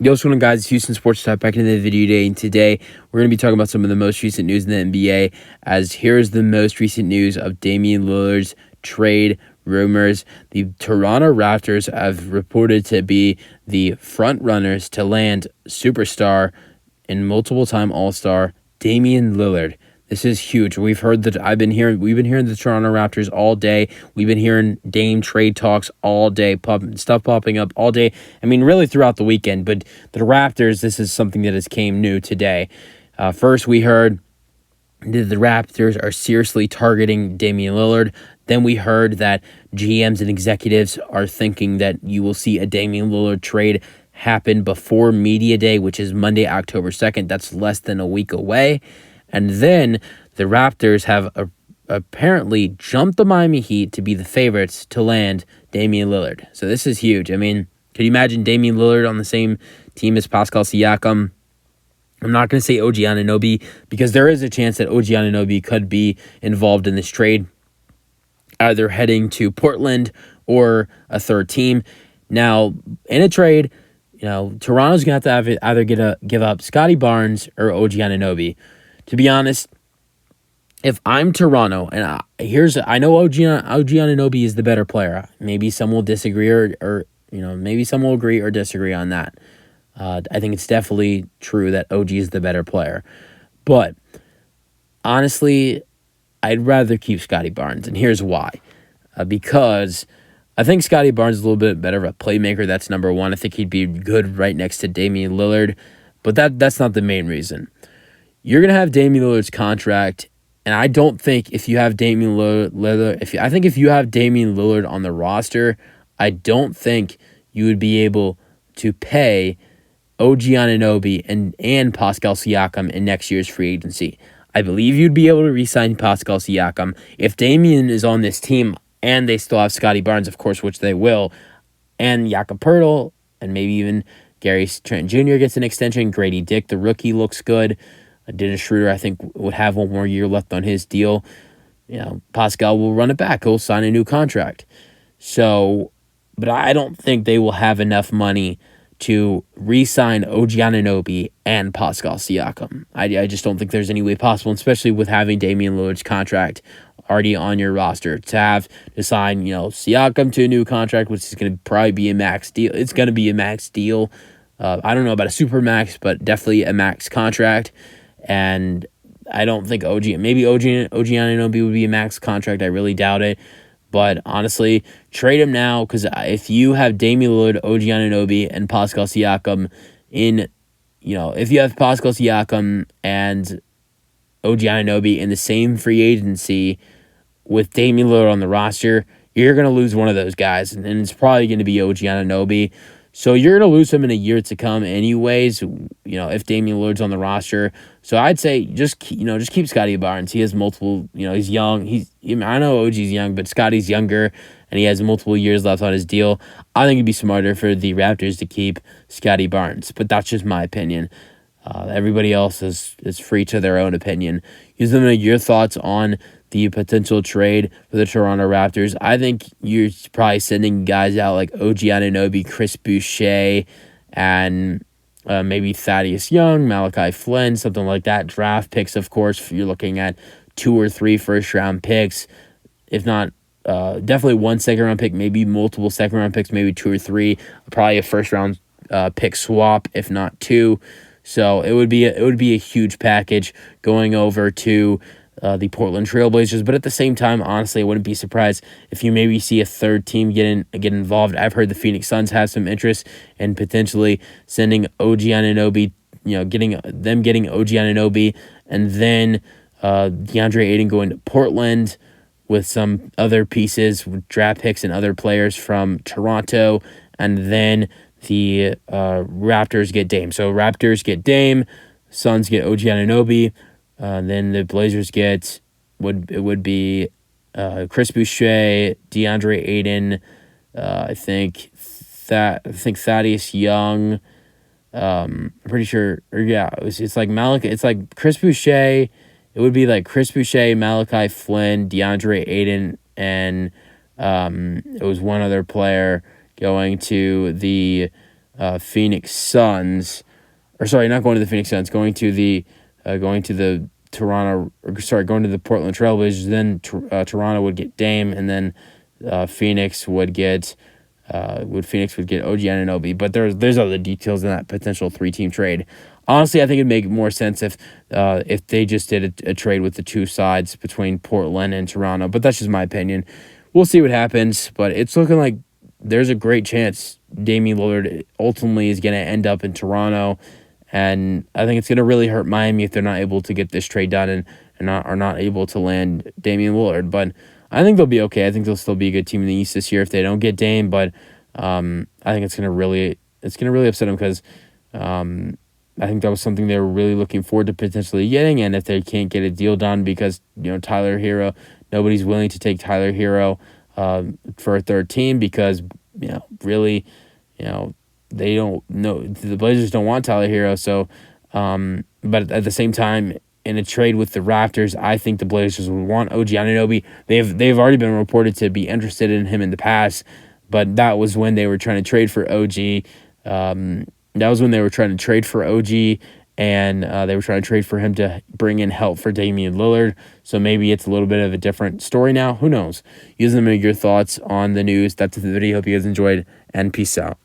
Yo, what's going on, guys? It's Houston Sports Talk back into the video today. And today, we're going to be talking about some of the most recent news in the NBA. As here's the most recent news of Damian Lillard's trade rumors. The Toronto Raptors have reported to be the front runners to land superstar and multiple-time All-Star Damian Lillard. This is huge. We've heard that we've been hearing the Toronto Raptors all day. We've been hearing Dame trade talks all day, stuff popping up all day. I mean, really throughout the weekend. But the Raptors, this is something that has came new today. First, we heard that the Raptors are seriously targeting Damian Lillard. Then we heard that GMs and executives are thinking that you will see a Damian Lillard trade happen before Media Day, which is Monday, October 2nd. That's less than a week away. And then the Raptors have apparently jumped the Miami Heat to be the favorites to land Damian Lillard. So this is huge. I mean, could you imagine Damian Lillard on the same team as Pascal Siakam? I'm not going to say OG Anunoby because there is a chance that OG Anunoby could be involved in this trade, either heading to Portland or a third team. Now, in a trade, Toronto's going to have to either give up Scotty Barnes or OG Anunoby. To be honest, if I'm Toronto, and I know OG Anunoby is the better player. Maybe some will disagree or maybe some will agree or disagree on that. I think it's definitely true that OG is the better player. But honestly, I'd rather keep Scotty Barnes, and here's why. Because I think Scotty Barnes is a little bit better of a playmaker. That's number one. I think he'd be good right next to Damian Lillard. But that's not the main reason. You're going to have Damian Lillard's contract, and I don't think if you have Damian Lillard, if you have Damian Lillard on the roster, I don't think you would be able to pay OG Anunoby and Pascal Siakam in next year's free agency. I believe you'd be able to re-sign Pascal Siakam. If Damian is on this team and they still have Scotty Barnes, of course, which they will, and Jakob Poeltl, and maybe even Gary Trent Jr. gets an extension, Grady Dick, the rookie, looks good. Dennis Schroeder, I think, would have one more year left on his deal. Pascal will run it back. He'll sign a new contract. So, but I don't think they will have enough money to re-sign OG Anunoby and Pascal Siakam. I just don't think there's any way possible, especially with having Damian Lillard's contract already on your roster. To sign, Siakam to a new contract, which is going to probably be a max deal. It's going to be a max deal. I don't know about a super max, but definitely a max contract. And I don't think OG Anunoby would be a max contract. I really doubt it. But honestly, trade him now, because if you have Damian Lillard, OG Anunoby, and Pascal Siakam if you have Pascal Siakam and OG Anunoby in the same free agency with Damian Lillard on the roster, you're going to lose one of those guys, and it's probably going to be OG Anunoby. So you're going to lose him in a year to come anyways, if Damian Lillard's on the roster. So I'd say just keep Scotty Barnes. He has multiple, he's young. I know OG's young, but Scotty's younger, and he has multiple years left on his deal. I think it'd be smarter for the Raptors to keep Scotty Barnes, but that's just my opinion. Everybody else is free to their own opinion. Use them in your thoughts on the potential trade for the Toronto Raptors. I think you're probably sending guys out like OG Anunoby, Chris Boucher, and maybe Thaddeus Young, Malachi Flynn, something like that. Draft picks, of course, if you're looking at 2 or 3 first-round picks. If not, definitely 1 second-round pick, maybe multiple second-round picks, maybe 2 or 3. Probably a first-round pick swap, if not 2. So it would be a huge package going over to the Portland Trailblazers. But at the same time, honestly, I wouldn't be surprised if you maybe see a third team get involved. I've heard the Phoenix Suns have some interest in potentially sending OG Anunoby, getting OG Anunoby, and then DeAndre Ayton going to Portland with some other pieces, with draft picks and other players from Toronto, and then the Raptors get Dame. So Raptors get Dame, Suns get OG Anunoby, then the Blazers would be Chris Boucher, DeAndre Ayton, I think Thaddeus Young. I'm pretty sure, it's like Chris Boucher. It would be like Chris Boucher, Malachi Flynn, DeAndre Ayton, and it was one other player going to the Phoenix Suns, or sorry, not going to the Phoenix Suns, going to the going to the Portland Trailblazers. Then Toronto would get Dame, and then Phoenix would get OG Anunoby. But there's other details in that potential 3-team trade. Honestly, I think it'd make more sense if they just did a trade with the two sides between Portland and Toronto. But that's just my opinion. We'll see what happens. But it's looking like there's a great chance Damian Lillard ultimately is going to end up in Toronto. And I think it's going to really hurt Miami if they're not able to get this trade done and are not able to land Damian Lillard. But I think they'll be okay. I think they'll still be a good team in the East this year if they don't get Dame. But I think it's going to really upset them because I think that was something they were really looking forward to potentially getting. And if they can't get a deal done because Tyler Hero, nobody's willing to take Tyler Hero for a third team because really they don't know, the Blazers don't want Tyler Hero. So but at the same time, in a trade with the Raptors, I think the Blazers would want OG Anunoby. They've already been reported to be interested in him in the past, but that was when they were trying to trade for OG. That was when they were trying to trade for OG, and they were trying to trade for him to bring in help for Damian Lillard. So maybe it's a little bit of a different story now. Who knows? You guys let me know your thoughts on the news. That's the video. Hope you guys enjoyed, and peace out.